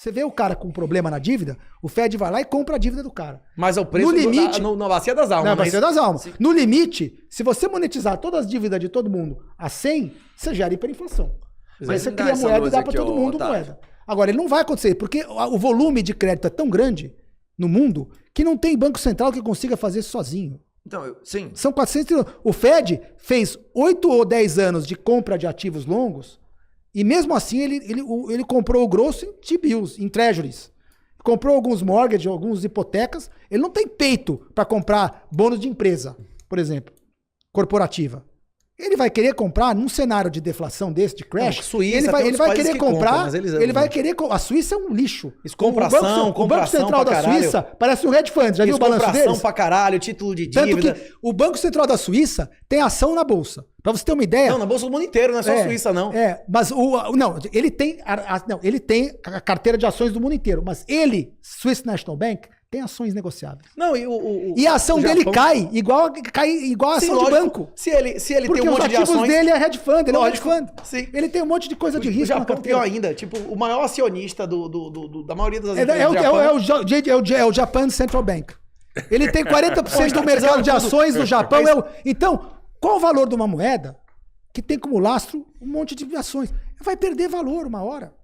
Você vê o cara com problema na dívida, o Fed vai lá e compra a dívida do cara. Mas é o preço no limite, na bacia das almas. Na bacia das almas. Sim. No limite, se você monetizar todas as dívidas de todo mundo a 100, você gera hiperinflação. Aí você cria moeda e dá para todo mundo moeda. Agora, ele não vai acontecer, porque o volume de crédito é tão grande no mundo que não tem banco central que consiga fazer isso sozinho. Então, sim. São 400 trilhões. O Fed fez 8 ou 10 anos de compra de ativos longos e mesmo assim ele comprou o grosso em T-bills, em treasuries. Comprou alguns mortgages, algumas hipotecas. Ele não tem peito para comprar bônus de empresa, por exemplo, corporativa. Ele vai querer comprar num cenário de deflação desse, de crash. Não, Suíça, ele vai querer comprar. Compram, ele vai querer. A Suíça é um lixo. O Banco Central da Suíça parece um hedge fund. Já viu o balanço deles? Pra caralho, título de dívida. Tanto que o Banco Central da Suíça tem ação na bolsa. Pra você ter uma ideia. Não, na bolsa do mundo inteiro, não é só a Suíça, não. Mas ele tem a carteira de ações do mundo inteiro. Mas ele, Swiss National Bank, tem ações negociáveis. Não, e a ação dele cai igual a ação do banco. Se ele tem um monte de ações... Porque os ativos dele é hedge fund, ele lógico, é um hedge fund. Sim. Ele tem um monte de coisa de risco. O Japão, pior ainda, tipo, o maior acionista da maioria das empresas é o Japan Central Bank. Ele tem 40% do mercado de ações do Japão. Então, qual o valor de uma moeda que tem como lastro um monte de ações? Vai perder valor uma hora.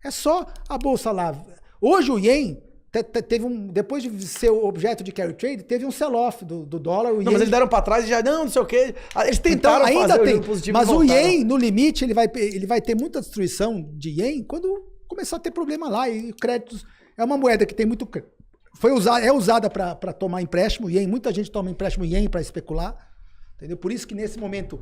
É só a bolsa lá. Hoje o Yen... depois de ser o objeto de carry trade, teve um sell-off do dólar. Mas eles deram para trás e já, não sei o quê. Eles tentaram fazer o jogo positivo. Mas o Yen, no limite, ele vai ter muita destruição de Yen quando começar a ter problema lá. E créditos é uma moeda que tem muito... É usada para tomar empréstimo, Yen. Muita gente toma empréstimo Yen para especular. Entendeu? Por isso que nesse momento,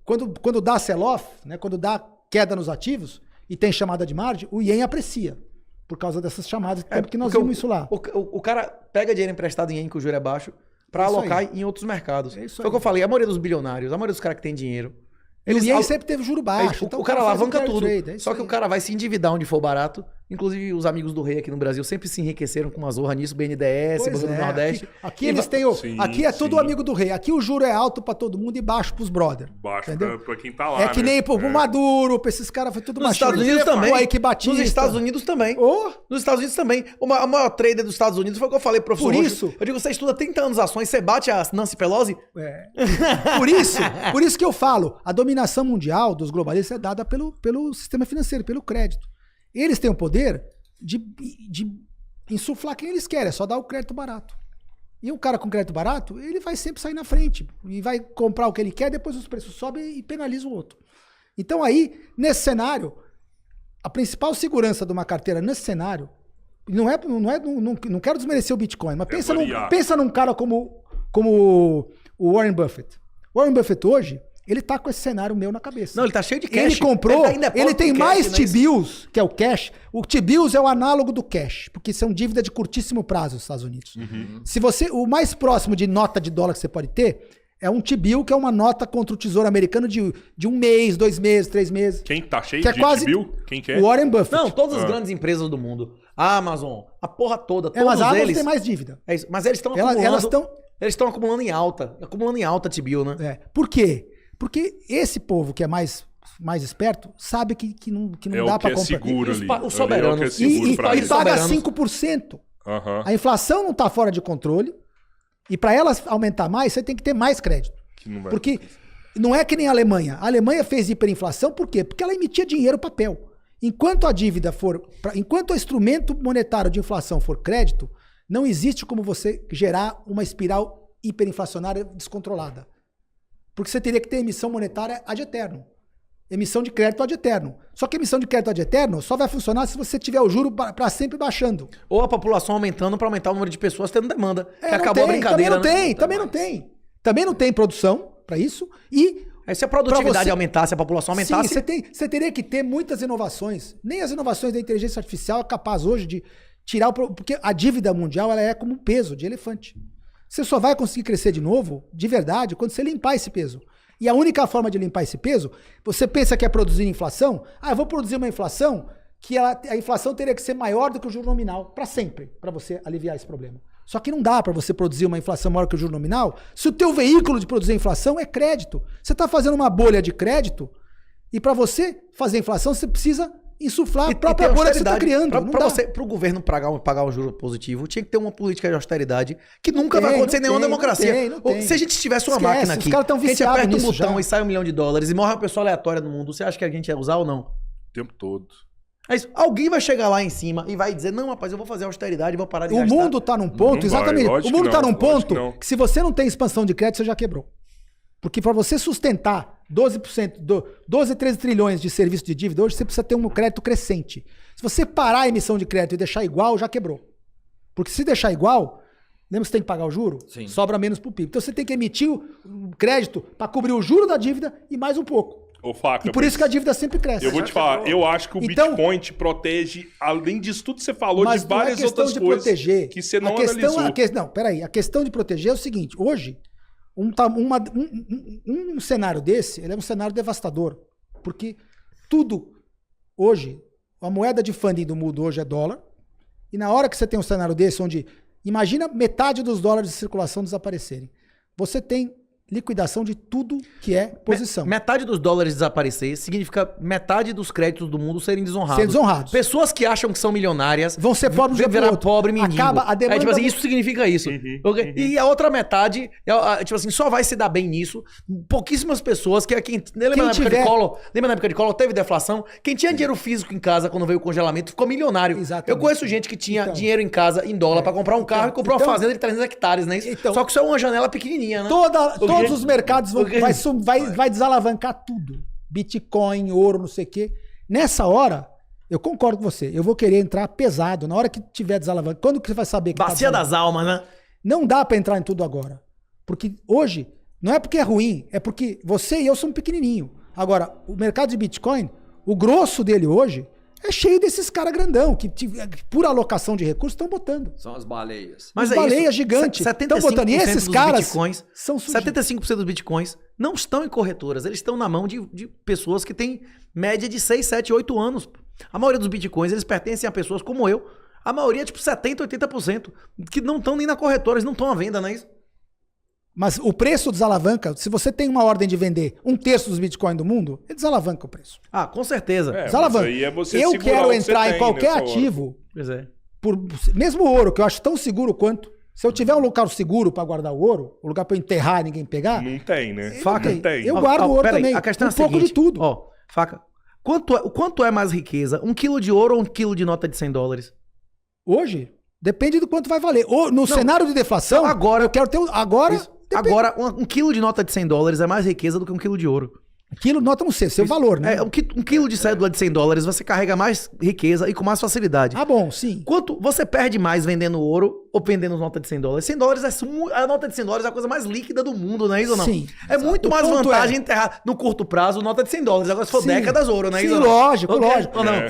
quando dá sell-off, né, quando dá queda nos ativos e tem chamada de margem, o Yen aprecia. Por causa dessas chamadas, porque nós vimos isso lá. O cara pega dinheiro emprestado em Yen, que o juro é baixo, para alocar em outros mercados. Foi o que eu falei, a maioria dos bilionários, a maioria dos caras que tem dinheiro. O Yen sempre teve juro baixo. Então o cara alavanca tudo. Só que o cara vai se endividar onde for barato. Inclusive, os amigos do rei aqui no Brasil sempre se enriqueceram com uma zorra nisso, BNDES, Banco do Nordeste. Aqui eles têm aqui é tudo amigo do rei. Aqui o juro é alto pra todo mundo e baixo pros brother. Baixo pra quem tá lá. É que nem pro Maduro, pra esses caras, foi tudo baixo. Nos Estados Unidos também. Nos Estados Unidos também. Nos Estados Unidos também. A maior trader dos Estados Unidos foi o que eu falei, professor. Por isso. Eu digo, você estuda 30 anos ações, você bate a Nancy Pelosi? Por isso que eu falo, a dominação mundial dos globalistas é dada pelo sistema financeiro, pelo crédito. Eles têm o poder de insuflar quem eles querem, é só dar o crédito barato. E o cara com crédito barato, ele vai sempre sair na frente e vai comprar o que ele quer, depois os preços sobem e penaliza o outro. Então aí, nesse cenário, a principal segurança de uma carteira nesse cenário, não quero desmerecer o Bitcoin, mas pensa num cara como o Warren Buffett. O Warren Buffett hoje, ele tá com esse cenário meu na cabeça. Não, ele tá cheio de cash. Ele comprou, ele tem mais T-bills, que é o cash. O T-bills é o análogo do cash, porque são dívidas de curtíssimo prazo nos Estados Unidos. O mais próximo de nota de dólar que você pode ter é um T-bill, que é uma nota contra o Tesouro Americano de 1 mês, 2 meses, 3 meses. Quem tá cheio de T-bill? Quem quer? O Warren Buffett. Não, todas as grandes empresas do mundo. A Amazon, a porra toda, todos mas a Amazon eles... tem mais dívida. É isso, mas eles estão acumulando... Eles estão acumulando em alta T-bill, né? Por quê? Porque esse povo que é mais esperto sabe que não dá para comprar. Seguro ali. Os soberanos. E paga 5%. A inflação não está fora de controle. E para ela aumentar mais, você tem que ter mais crédito. Porque não é que nem a Alemanha. A Alemanha fez hiperinflação por quê? Porque ela emitia dinheiro, papel. Enquanto o instrumento monetário de inflação for crédito, não existe como você gerar uma espiral hiperinflacionária descontrolada. Porque você teria que ter emissão monetária ad eterno. Emissão de crédito ad eterno. Só que emissão de crédito ad eterno só vai funcionar se você tiver o juro para sempre baixando. Ou a população aumentando para aumentar o número de pessoas tendo demanda. Que acabou a brincadeira. Também não tem produção para isso. E se a produtividade aumentasse, a população aumentasse... Sim, você teria que ter muitas inovações. Nem as inovações da inteligência artificial é capaz hoje de tirar... Porque a dívida mundial ela é como um peso de elefante. Você só vai conseguir crescer de novo, de verdade, quando você limpar esse peso. E a única forma de limpar esse peso, você pensa que é produzir inflação? Eu vou produzir uma inflação que a inflação teria que ser maior do que o juro nominal, para sempre, para você aliviar esse problema. Só que não dá para você produzir uma inflação maior que o juro nominal se o teu veículo de produzir inflação é crédito. Você está fazendo uma bolha de crédito e para você fazer inflação você precisa insuflar a própria bolha que você está criando. Para o governo pagar um juro positivo, tinha que ter uma política de austeridade que nunca vai acontecer em nenhuma democracia. Não tem. Se a gente tivesse uma máquina aqui, que a gente aperta um botão e sai $1 milhão e morre uma pessoa aleatória no mundo, você acha que a gente ia usar ou não? O tempo todo. Mas alguém vai chegar lá em cima e vai dizer, não, rapaz, eu vou fazer austeridade e vou parar de gastar. O mundo tá num ponto, exatamente. O mundo tá num ponto que se você não tem expansão de crédito, você já quebrou. Porque para você sustentar 12%, 12, 13 trilhões de serviço de dívida, hoje você precisa ter um crédito crescente. Se você parar a emissão de crédito e deixar igual, já quebrou. Porque se deixar igual, lembra que você tem que pagar o juro? Sim. Sobra menos pro PIB. Então você tem que emitir o crédito para cobrir o juro da dívida e mais um pouco. Ô, Faca, e por isso que a dívida sempre cresce. Eu vou te falar, eu acho que o Bitcoin te protege, além disso tudo que você falou, de várias outras coisas proteger, que você não analisou. Não, peraí. A questão de proteger é o seguinte. Hoje, um cenário desse, ele é um cenário devastador. Porque tudo, hoje, a moeda de funding do mundo hoje é dólar. E na hora que você tem um cenário desse, onde, imagina metade dos dólares de circulação desaparecerem. Você tem liquidação de tudo que é posição. Metade dos dólares desaparecer significa metade dos créditos do mundo serem desonrados. Ser desonrados. Pessoas que acham que são milionárias vão ser pobres de virar pobre mendigo. Acaba a demanda. Tipo assim, isso significa isso. E a outra metade, tipo assim, só vai se dar bem nisso. Pouquíssimas pessoas que lembra na época de Collor teve deflação. Quem tinha dinheiro físico em casa quando veio o congelamento ficou milionário. Exatamente. Eu conheço gente que tinha dinheiro em casa em dólar pra comprar um carro e comprou uma fazenda de 300 hectares, né? Só que isso é uma janela pequenininha, né? Todos os mercados vai desalavancar tudo. Bitcoin, ouro, não sei o quê. Nessa hora, eu concordo com você. Eu vou querer entrar pesado. Na hora que tiver desalavancar. Quando que você vai saber que Bacia das almas, né? Não dá pra entrar em tudo agora. Porque hoje, não é porque é ruim, é porque você e eu somos pequenininho. Agora, o mercado de Bitcoin, o grosso dele hoje é cheio desses caras grandão, que por alocação de recursos estão botando. São as baleias. Mas as baleias gigantes estão botando. E esses caras são 75% dos bitcoins não estão em corretoras. Eles estão na mão de pessoas que têm média de 6, 7, 8 anos. A maioria dos bitcoins, eles pertencem a pessoas como eu. A maioria, tipo 70, 80%, que não estão nem na corretora, eles não estão à venda, não é isso? Mas o preço desalavanca. Se você tem uma ordem de vender 1/3 dos bitcoins do mundo, ele desalavanca o preço. Ah, com certeza. Desalavanca. Aí é você eu quero entrar em qualquer ativo, pois é. Mesmo o ouro, que eu acho tão seguro quanto. Se eu tiver um local seguro para guardar o ouro, um lugar para eu enterrar e ninguém pegar. Não tem, né? Faca, não tem. Eu guardo o ouro também. A questão é a pouco seguinte, de tudo. Ó, Faca, quanto é mais riqueza? 1 quilo de ouro ou 1 quilo de nota de $100? Hoje, depende do quanto vai valer. No cenário de deflação, agora eu quero ter. Agora. Agora, 1 quilo de nota de $100 é mais riqueza do que 1 quilo de ouro. Quilo, nota não sei, seu valor, né? 1 quilo de cédula de $100 você carrega mais riqueza e com mais facilidade. Ah, bom, sim. Quanto você perde mais vendendo ouro ou vendendo nota de $100? $100 a nota de $100 é a coisa mais líquida do mundo, não é isso ou não? Sim. É muito mais vantagem enterrar no curto prazo nota de $100. Agora se for décadas ouro, não é isso? Sim, lógico.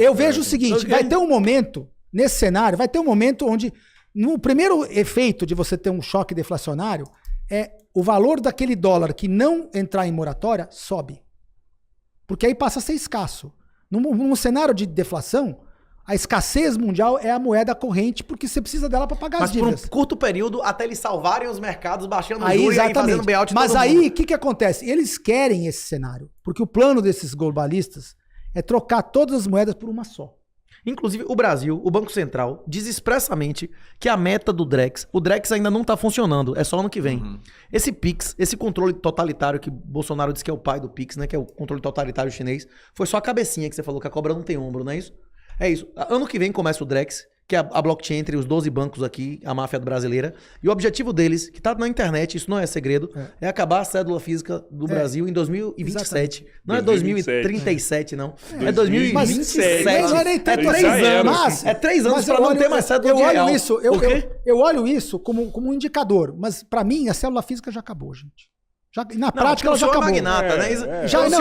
Eu vejo o seguinte, vai ter um momento, nesse cenário, onde no primeiro efeito de você ter um choque deflacionário é o valor daquele dólar que não entrar em moratória sobe. Porque aí passa a ser escasso. Num cenário de deflação, a escassez mundial é a moeda corrente, porque você precisa dela para pagar as dívidas. Mas por um curto período, até eles salvarem os mercados, baixando o aí, juros e fazendo buyout. Mas aí, o que acontece? Eles querem esse cenário, porque o plano desses globalistas é trocar todas as moedas por uma só. Inclusive, o Brasil, o Banco Central, diz expressamente que a meta do Drex, o Drex ainda não está funcionando, é só ano que vem. Esse PIX, esse controle totalitário que Bolsonaro disse que é o pai do PIX, né, que é o controle totalitário chinês, foi só a cabecinha que você falou, que a cobra não tem ombro, não é isso? É isso. Ano que vem começa o Drex, que é a blockchain entre os 12 bancos aqui, a máfia brasileira. E o objetivo deles, que tá na internet, isso não é segredo, é acabar a cédula física do Brasil em 2027. Exatamente. Não é 2037, não. É 2027. Não é nem tanto 3 anos. É 3 anos para não ter mais cédula de real. Eu olho isso como um indicador, mas para mim a célula física já acabou, gente. Na prática ela já acabou. Magnata, né?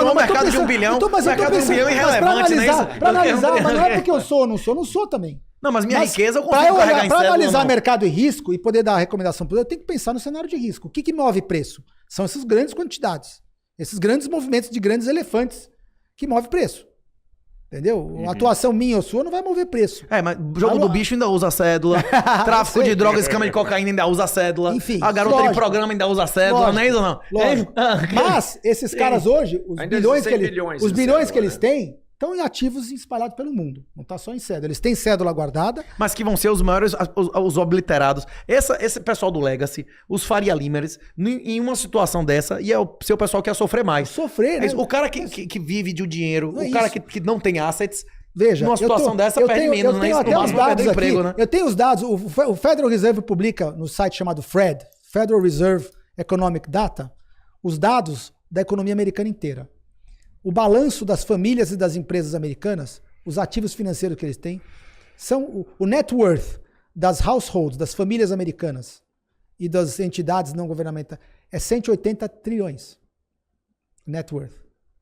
No mercado de 1 bilhão, mercado de 1 bilhão irrelevante, né? Pra analisar, mas não é porque eu sou, não sou também. Não, mas minha riqueza eu consigo carregar em cédula. Para analisar mercado e risco e poder dar recomendação, eu tenho que pensar no cenário de risco. O que move preço? São essas grandes quantidades. Esses grandes movimentos de grandes elefantes que move preço. Entendeu? A atuação minha ou sua não vai mover preço. Mas jogo do bicho ainda usa cédula. Tráfico de drogas, escama de cocaína ainda usa cédula. Enfim, a garota de programa ainda usa cédula, não é isso ou não? Lógico. Mas esses caras hoje, os bilhões que eles têm, estão em ativos espalhados pelo mundo. Não está só em cédula. Eles têm cédula guardada. Mas que vão ser os maiores, os obliterados. Esse pessoal do Legacy, os Faria Limers, em uma situação dessa, e é o seu pessoal que ia sofrer mais. Sofrer, né? O cara que vive de dinheiro, o cara que não tem assets, veja, numa situação dessa perde menos, né? Eu tenho até os dados aqui. Emprego, né? Eu tenho os dados. O Federal Reserve publica no site chamado FRED, Federal Reserve Economic Data, os dados da economia americana inteira. O balanço das famílias e das empresas americanas, os ativos financeiros que eles têm, são o net worth das households, das famílias americanas e das entidades não governamentais, é 180 trilhões. Net worth.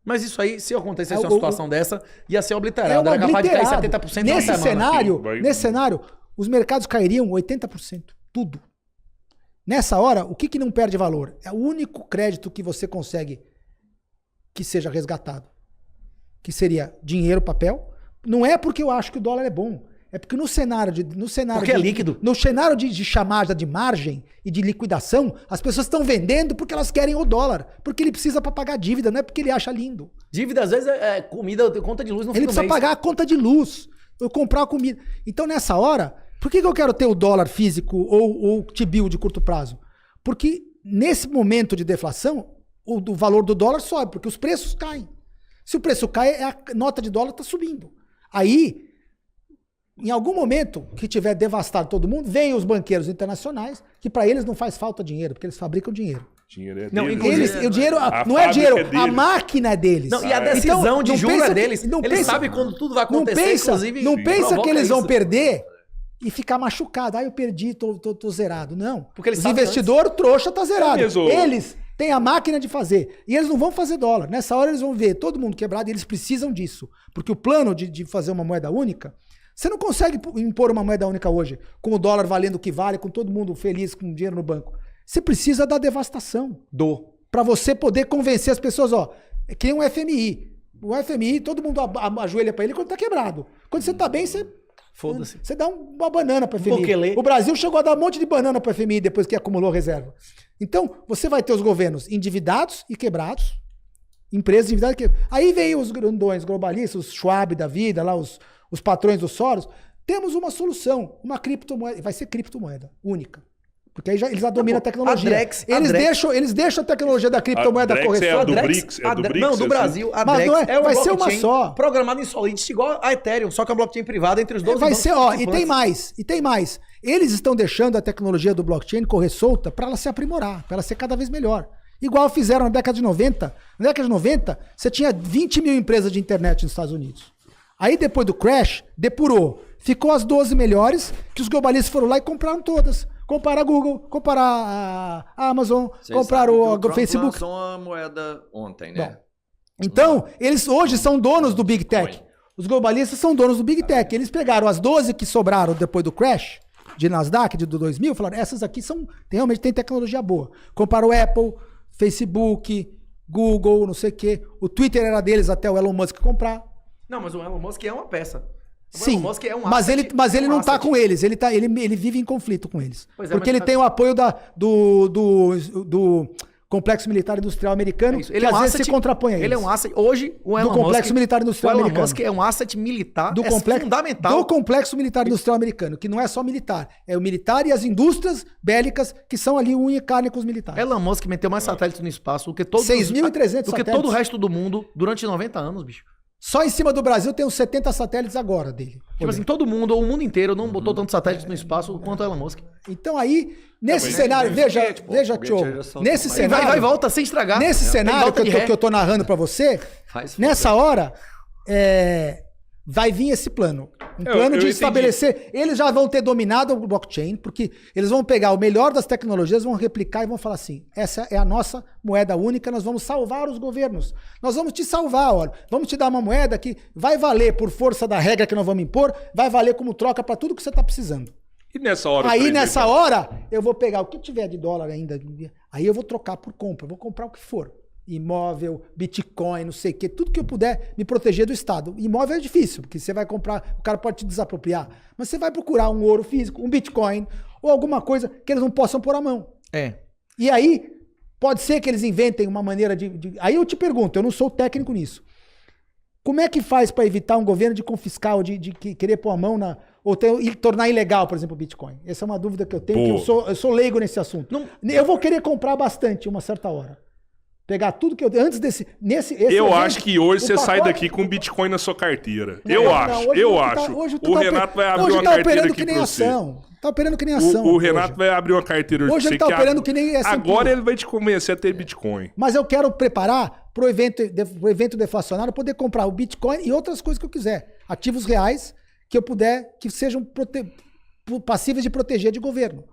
Mas isso aí, se acontecesse uma situação dessa, ia ser obliterado. Era capaz de cair 70% nesse cenário, os mercados cairiam 80%. Tudo. Nessa hora, o que não perde valor? É o único crédito que você consegue que seja resgatado. Que seria dinheiro, papel. Não é porque eu acho que o dólar é bom. É porque no cenário porque é líquido. No cenário de chamada de margem e de liquidação, as pessoas estão vendendo porque elas querem o dólar. Porque ele precisa para pagar dívida, não é porque ele acha lindo. Dívida, às vezes, é comida, conta de luz no fim do mês. Ele precisa pagar a conta de luz. Eu comprar a comida. Então, nessa hora, por que eu quero ter o dólar físico ou T-bill de curto prazo? Porque nesse momento de deflação, o valor do dólar sobe, porque os preços caem. Se o preço cai, a nota de dólar está subindo. Aí, em algum momento que tiver devastado todo mundo, vem os banqueiros internacionais, que para eles não faz falta dinheiro, porque eles fabricam dinheiro. Dinheiro é não, deles. O dinheiro não é dinheiro, a máquina é deles. Não, e a decisão de juro é deles. Eles sabem quando tudo vai acontecer, inclusive. Não pensa que eles vão perder e ficar machucado. Eu perdi, tô zerado. Não. Porque eles os investidores, trouxa, tá zerado. É eles têm a máquina de fazer. E eles não vão fazer dólar. Nessa hora eles vão ver todo mundo quebrado e eles precisam disso. Porque o plano de fazer uma moeda única, você não consegue impor uma moeda única hoje, com o dólar valendo o que vale, com todo mundo feliz, com dinheiro no banco. Você precisa da devastação. Para você poder convencer as pessoas, é que nem um FMI. O FMI, todo mundo ajoelha para ele quando tá quebrado. Quando você tá bem, você... Foda-se. Você dá uma banana para o FMI. O Brasil chegou a dar um monte de banana para o FMI depois que acumulou reserva. Então, você vai ter os governos endividados e quebrados, empresas endividadas e quebradas. Aí vem os grandões globalistas, os Schwab da vida, lá os patrões dos Soros. Temos uma solução, uma criptomoeda. Vai ser criptomoeda única. Porque aí eles já dominam a tecnologia. Eles deixam a tecnologia da criptomoeda correr. É do BRICS? Não, do Brasil. A Drex vai ser uma só. Programada em Solidity igual a Ethereum, só que a blockchain privada entre os dois. Vai ser, e tem mais. Eles estão deixando a tecnologia do blockchain correr solta para ela se aprimorar, para ela ser cada vez melhor. Igual fizeram na década de 90. Na década de 90, você tinha 20 mil empresas de internet nos Estados Unidos. Aí depois do crash, depurou. Ficou as 12 melhores, que os globalistas foram lá e compraram todas. Comparar a Google, comparar a Amazon, comprar o Facebook. Lançou uma moeda ontem, né? Bom, então, eles hoje são donos do Big Tech. Os globalistas são donos do Big Tech. Eles pegaram as 12 que sobraram depois do crash de Nasdaq de 2000, falaram, essas aqui realmente tem tecnologia boa. Compraram o Apple, Facebook, Google, não sei o quê. O Twitter era deles até o Elon Musk comprar. Não, mas o Elon Musk é uma peça. Sim, mas ele não tá com eles, ele vive em conflito com eles. Porque ele tem o apoio do Complexo Militar Industrial Americano, que às vezes se contrapõe a eles. Ele é um asset, hoje, o Elon Musk... Do Complexo Militar Industrial Americano. O Elon Musk é um asset militar, fundamental. Do Complexo Militar Industrial Americano, que não é só militar, é o militar e as indústrias bélicas, que são ali unha e carne com os militares. Elon Musk meteu mais satélites no espaço do que todos 6.300 do que todo o resto do mundo durante 90 anos, bicho. Só em cima do Brasil tem uns 70 satélites agora dele. Tipo assim, todo mundo, o mundo inteiro não botou tantos satélites no espaço quanto o Elon Musk. Então aí, nesse cenário, veja, Tio, nesse cenário... Vai e volta sem estragar. Nesse cenário que eu tô narrando pra você, nessa hora, vai vir esse plano. Um plano de estabelecer... Eles já vão ter dominado o blockchain, porque eles vão pegar o melhor das tecnologias, vão replicar e vão falar assim, essa é a nossa moeda única, nós vamos salvar os governos. Nós vamos te salvar, olha. Vamos te dar uma moeda que vai valer por força da regra que nós vamos impor, vai valer como troca para tudo que você está precisando. E nessa hora... Aí, nessa hora, eu vou pegar o que tiver de dólar ainda, aí eu vou trocar por compra, eu vou comprar o que for. Imóvel, Bitcoin, não sei o que, tudo que eu puder me proteger do Estado. Imóvel é difícil, porque você vai comprar, o cara pode te desapropriar, mas você vai procurar um ouro físico, um Bitcoin, ou alguma coisa que eles não possam pôr a mão. E aí, pode ser que eles inventem uma maneira de... Aí eu te pergunto, eu não sou técnico nisso. Como é que faz para evitar um governo de confiscar ou de querer pôr a mão e tornar ilegal, por exemplo, o Bitcoin? Essa é uma dúvida que eu tenho, que eu sou leigo nesse assunto. Não, eu vou querer comprar bastante uma certa hora. Pegar tudo que eu... Antes desse... Eu acho que hoje você sai daqui com Bitcoin na sua carteira. Eu acho. O Renato vai abrir uma carteira aqui pra você. Tá operando que nem ação. O Renato vai abrir uma carteira hoje ele tá operando que nem S&P. Agora ele vai te convencer a ter Bitcoin. Mas eu quero preparar pro evento deflacionário, poder comprar o Bitcoin e outras coisas que eu quiser. Ativos reais que eu puder, que sejam passíveis de proteger de governo.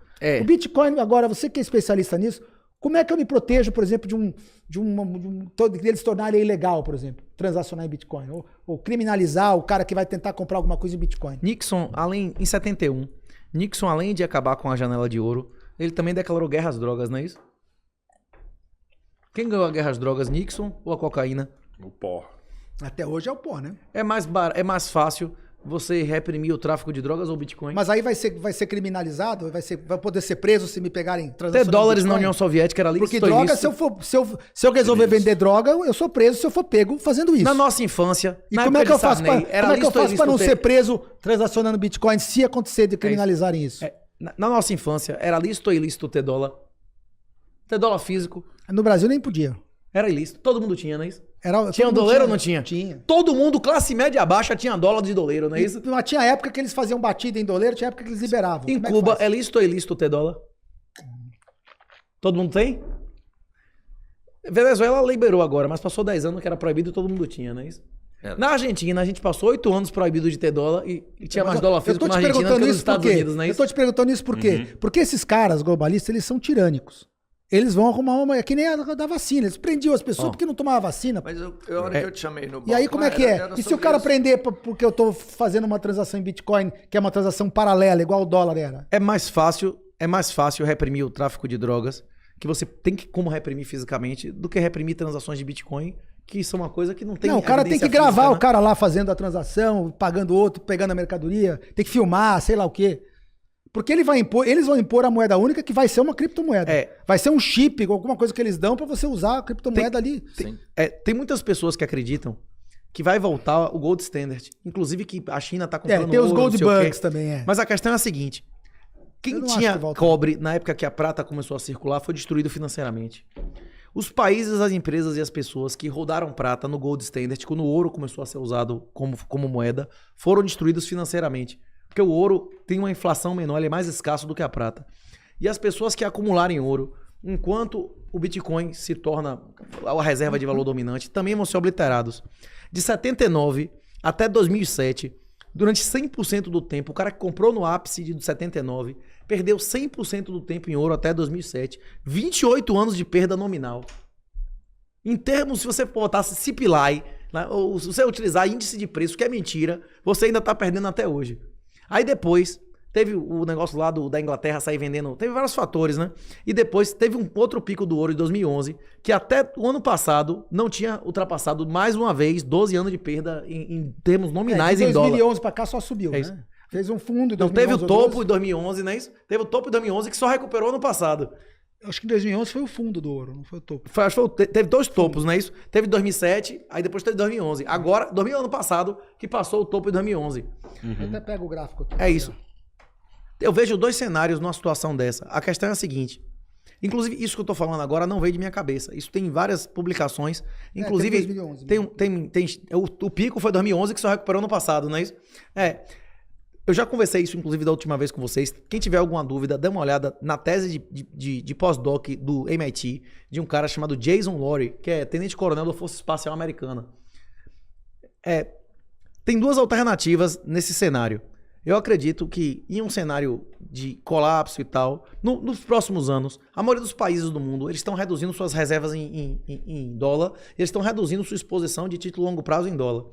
O Bitcoin, agora, você que é especialista nisso, como é que eu me protejo, por exemplo, de eles tornarem ilegal, por exemplo, transacionar em Bitcoin? Ou criminalizar o cara que vai tentar comprar alguma coisa em Bitcoin? Nixon, em 71, Nixon, além de acabar com a janela de ouro, ele também declarou guerra às drogas, não é isso? Quem ganhou a guerra às drogas, Nixon ou a cocaína? O pó. Até hoje é o pó, né? É mais fácil você reprimir o tráfico de drogas ou Bitcoin? Mas aí vai ser criminalizado? Vai poder ser preso se me pegarem transacionando Ter dólares Bitcoin? Na União Soviética era lícito. Porque droga, se eu resolver vender droga, eu sou preso se eu for pego fazendo isso. Na nossa infância, e como é que eu faço para não ser preso transacionando Bitcoin se acontecer de criminalizarem isso? Na nossa infância, era lícito ou ilícito ter dólar? Ter dólar físico? No Brasil nem podia. Era ilícito. Todo mundo tinha, não é isso? Tinha doleiro ou não tinha? Tinha. Todo mundo, classe média baixa, tinha dólar de doleiro, não é isso? Mas tinha época que eles faziam batida em doleiro, tinha época que eles liberavam. Em Cuba, é lícito ou ilícito ter dólar? Todo mundo tem? Venezuela liberou agora, mas passou 10 anos que era proibido e todo mundo tinha, não é isso? Na Argentina, a gente passou 8 anos proibido de ter dólar e tinha mais dólar físico na Argentina que nos Estados Unidos, não é isso? Eu tô te perguntando isso por quê? Porque esses caras globalistas, eles são tirânicos. Eles vão arrumar uma... É que nem a da vacina. Eles prendiam as pessoas porque não tomavam vacina. Mas a hora que eu te chamei no banco... E aí como é que é? E se o cara prender porque eu tô fazendo uma transação em Bitcoin, que é uma transação paralela, igual o dólar era? É mais fácil reprimir o tráfico de drogas, que você tem como reprimir fisicamente, do que reprimir transações de Bitcoin, que são uma coisa que não tem... Não, o cara tem que gravar o cara lá fazendo a transação, pagando outro, pegando a mercadoria, tem que filmar, sei lá o quê. Porque eles vão impor a moeda única que vai ser uma criptomoeda. Vai ser um chip, alguma coisa que eles dão para você usar a criptomoeda ali. Tem muitas pessoas que acreditam que vai voltar o gold standard. Inclusive que a China tá comprando tem os gold bugs também, Mas a questão é a seguinte. Quem tinha cobre na época que a prata começou a circular foi destruído financeiramente. Os países, as empresas e as pessoas que rodaram prata no gold standard, quando o ouro começou a ser usado como moeda, foram destruídos financeiramente. Porque o ouro tem uma inflação menor, ele é mais escasso do que a prata. E as pessoas que acumularem ouro, enquanto o Bitcoin se torna a reserva de valor dominante, também vão ser obliterados. De 79 até 2007, durante 100% do tempo, o cara que comprou no ápice de 79, perdeu 100% do tempo em ouro até 2007. 28 anos de perda nominal. Em termos, se você botasse CPI, ou se você utilizar índice de preço, que é mentira, você ainda está perdendo até hoje. Aí depois, teve o negócio lá da Inglaterra sair vendendo, teve vários fatores, né? E depois teve um outro pico do ouro de 2011, que até o ano passado não tinha ultrapassado mais uma vez 12 anos de perda em termos nominais em dólar. De 2011 para cá só subiu, né? Fez um fundo em 2011. Não teve o topo em 2011, não é isso? Teve o topo em 2011 que só recuperou ano passado. Acho que em 2011 foi o fundo do ouro, não foi o topo. Teve dois topos, não é isso? Teve 2007, aí depois teve 2011. Agora, ano passado, que passou o topo em 2011. Eu até pego o gráfico aqui. É isso. Eu vejo dois cenários numa situação dessa. A questão é a seguinte. Inclusive, isso que eu tô falando agora não veio de minha cabeça. Isso tem várias publicações. Inclusive, 2011, o pico foi 2011, que só recuperou no passado, não é isso? Eu já conversei isso, inclusive, da última vez com vocês. Quem tiver alguma dúvida, dê uma olhada na tese de pós-doc do MIT, de um cara chamado Jason Lory, que é tenente-coronel da Força Espacial Americana. Tem duas alternativas nesse cenário. Eu acredito que em um cenário de colapso e tal, nos próximos anos, a maioria dos países do mundo, eles estão reduzindo suas reservas em dólar, eles estão reduzindo sua exposição de título longo prazo em dólar.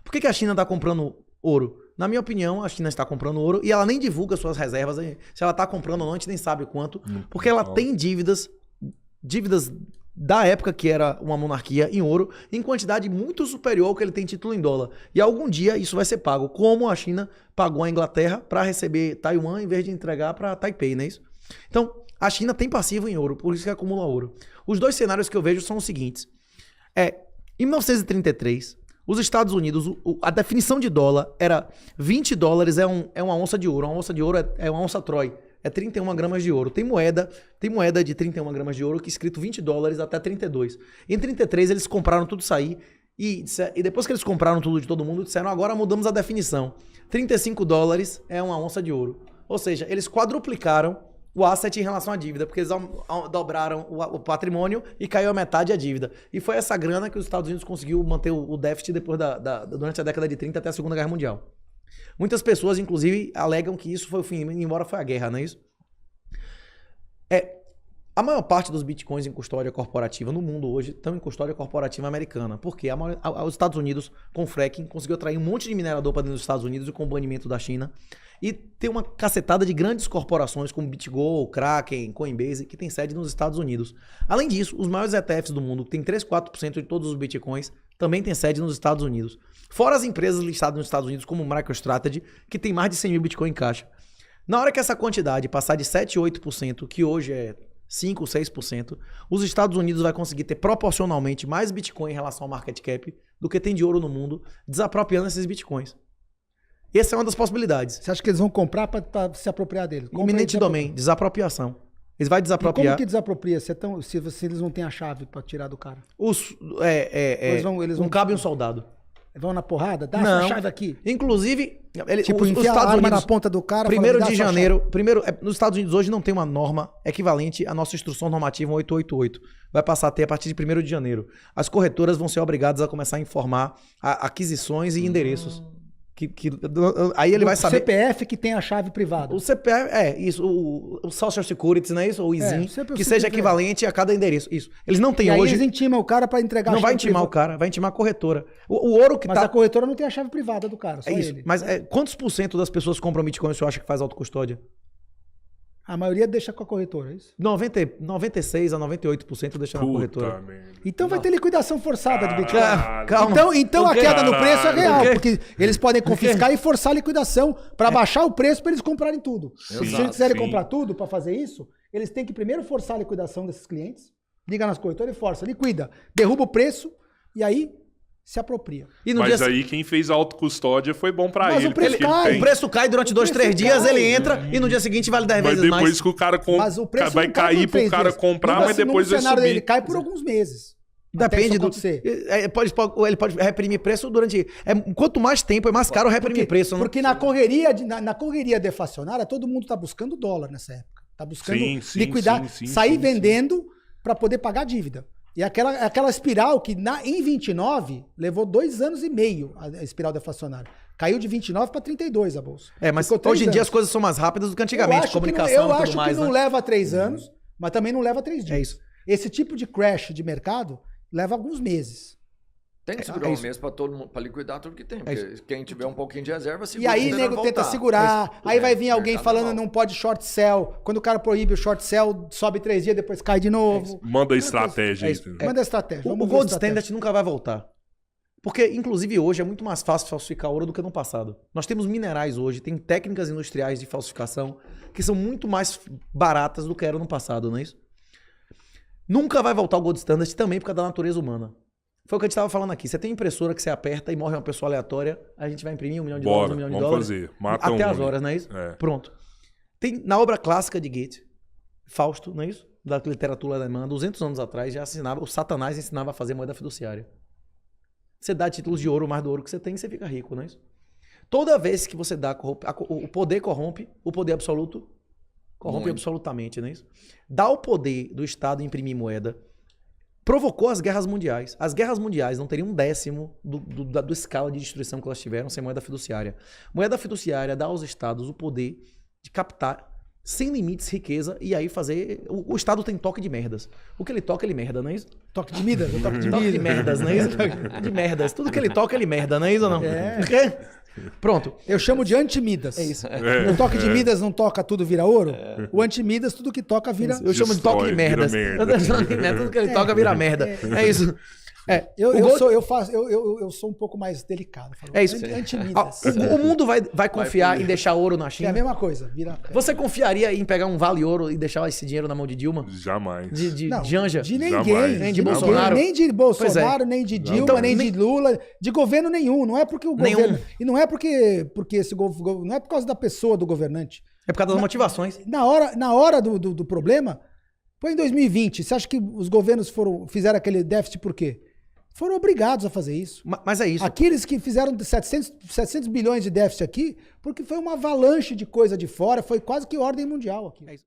Por que a China está comprando ouro? Na minha opinião, a China está comprando ouro e ela nem divulga suas reservas. Se ela está comprando ou não, a gente nem sabe quanto. Porque ela tem dívidas da época que era uma monarquia em ouro, em quantidade muito superior ao que ele tem título em dólar. E algum dia isso vai ser pago. Como a China pagou a Inglaterra para receber Taiwan em vez de entregar para Taipei, não é isso? Então, a China tem passivo em ouro, por isso que acumula ouro. Os dois cenários que eu vejo são os seguintes. Em 1933... Os Estados Unidos, a definição de dólar era $20 é uma onça de ouro. Uma onça de ouro é uma onça Troy. É 31 gramas de ouro. Tem moeda de 31 gramas de ouro que é escrito $20 até 32. Em 33 eles compraram tudo isso aí. E depois que eles compraram tudo de todo mundo, disseram, agora mudamos a definição. $35 é uma onça de ouro. Ou seja, eles quadruplicaram o asset em relação à dívida, porque eles dobraram o patrimônio e caiu a metade a dívida. E foi essa grana que os Estados Unidos conseguiu manter o déficit depois durante a década de 30 até a Segunda Guerra Mundial. Muitas pessoas, inclusive, alegam que isso foi o fim, embora foi a guerra, não é isso? A maior parte dos bitcoins em custódia corporativa no mundo hoje estão em custódia corporativa americana, porque os Estados Unidos, com fracking, conseguiu atrair um monte de minerador para dentro dos Estados Unidos e com o banimento da China. E tem uma cacetada de grandes corporações como BitGo, Kraken, Coinbase, que tem sede nos Estados Unidos. Além disso, os maiores ETFs do mundo, que tem 3, 4% de todos os bitcoins, também tem sede nos Estados Unidos. Fora as empresas listadas nos Estados Unidos, como MicroStrategy, que tem mais de 100 mil bitcoin em caixa. Na hora que essa quantidade passar de 7, 8%, que hoje é 5, 6%, os Estados Unidos vai conseguir ter proporcionalmente mais bitcoin em relação ao market cap do que tem de ouro no mundo, desapropriando esses bitcoins. Essa é uma das possibilidades. Você acha que eles vão comprar para se apropriar deles? Iminente domain, desapropriação. Eles vão desapropriar. E como que desapropria? Se eles não têm a chave para tirar do cara? Não cabe um soldado. Vão na porrada? Dá essa chave aqui. Inclusive, os Estados Unidos na ponta do cara. 1º de janeiro. Nos Estados Unidos hoje não tem uma norma equivalente à nossa instrução normativa 888. Vai passar a ter a partir de 1º de janeiro. As corretoras vão ser obrigadas a começar a informar aquisições e endereços. Aí ele vai saber. O CPF que tem a chave privada. O CPF, isso. O Social Security, não é isso? O ISIN, que seja equivalente a cada endereço. Isso. Eles não têm hoje. Eles intimam o cara para entregar a chave. Não vai intimar o cara, vai intimar a corretora. O ouro que mas a corretora não tem a chave privada do cara, só isso. ele. Mas quantos % das pessoas que compram Bitcoin você acha que faz autocustódia? A maioria deixa com a corretora, é isso? 96 a 98% deixa na corretora. Então vai ter liquidação forçada de Bitcoin. Calma. Então a queda no preço é real, porque eles podem confiscar e forçar a liquidação para baixar o preço para eles comprarem tudo. Se eles quiserem comprar tudo para fazer isso, eles têm que primeiro forçar a liquidação desses clientes, liga nas corretoras e força, liquida, derruba o preço e aí se apropria. Mas aí quem fez a autocustódia foi bom pra ele. O preço cai. O preço cai durante 2, 3 dias, ele entra e no dia seguinte vale 10 vezes mais. Mas depois que o cara vai cair pro cara comprar, mas depois vai subir. Ele cai por alguns meses. Depende do... Ele pode reprimir preço durante... Quanto mais tempo, é mais caro reprimir preço. Né? Porque na correria deflacionária, todo mundo tá buscando dólar nessa época. Tá buscando liquidar, sair vendendo para poder pagar a dívida. E aquela espiral que em 29 levou 2 anos e meio a espiral deflacionária. Caiu de 29 para 32 a bolsa. Mas hoje em dia as coisas são mais rápidas do que antigamente. Comunicação eu acho que não leva 3 anos, mas também não leva 3 dias. É isso. Esse tipo de crash de mercado leva alguns meses. Tem que segurar um mês para todo mundo, para liquidar tudo que tem. Porque quem tiver um pouquinho de reserva, segura. E aí o nego tenta segurar. Aí vai vir alguém falando não pode short sell. Quando o cara proíbe o short sell, sobe 3 dias, depois cai de novo. Manda estratégia. Manda estratégia. O Gold Standard nunca vai voltar. Porque, inclusive, hoje é muito mais fácil falsificar ouro do que no passado. Nós temos minerais hoje, tem técnicas industriais de falsificação que são muito mais baratas do que eram no passado, não é isso? Nunca vai voltar o Gold Standard também por causa da natureza humana. Foi o que a gente estava falando aqui. Você tem impressora que você aperta e morre uma pessoa aleatória, a gente vai imprimir $1 milhão, $1 milhão. Vamos fazer. Mata até as horas, não é isso? Pronto. Tem na obra clássica de Goethe, Fausto, não é isso? Da literatura alemã, 200 anos atrás, já ensinava, o Satanás ensinava a fazer moeda fiduciária. Você dá títulos de ouro, mais do ouro que você tem, você fica rico, não é isso? Toda vez que você dá, o poder corrompe, o poder absoluto corrompe absolutamente, não é isso? Dá o poder do Estado imprimir moeda, provocou as guerras mundiais. As guerras mundiais não teriam 1/10 do escala de destruição que elas tiveram sem moeda fiduciária. Moeda fiduciária dá aos estados o poder de captar sem limites riqueza e aí fazer... O Estado tem toque de merdas. O que ele toca, ele merda, não é isso? Toque de Midas? Toque de merdas, não é isso? De merdas. Tudo que ele toca, ele merda, não é isso ou não? Pronto. Eu chamo de anti-Midas. É isso. O toque de Midas não toca, tudo vira ouro? O anti-Midas, tudo que toca vira... Eu chamo de toque de merdas. Tudo que ele toca vira merda. É isso. Eu sou um pouco mais delicado. É isso. O mundo vai confiar em deixar ouro na China? É a mesma coisa. Você confiaria em pegar um vale ouro e deixar esse dinheiro na mão de Dilma? Jamais. De Janja? De ninguém. Nem de Bolsonaro? Nem de Bolsonaro, nem de Dilma, nem de Lula. De governo nenhum. Não é porque o governo... E não é porque esse governo... Não é por causa da pessoa do governante. É por causa das motivações. Na hora do problema... Foi em 2020. Você acha que os governos fizeram aquele déficit por quê? Foram obrigados a fazer isso. Mas é isso. Aqueles que fizeram 700 bilhões de déficit aqui, porque foi uma avalanche de coisa de fora, foi quase que ordem mundial aqui. É isso.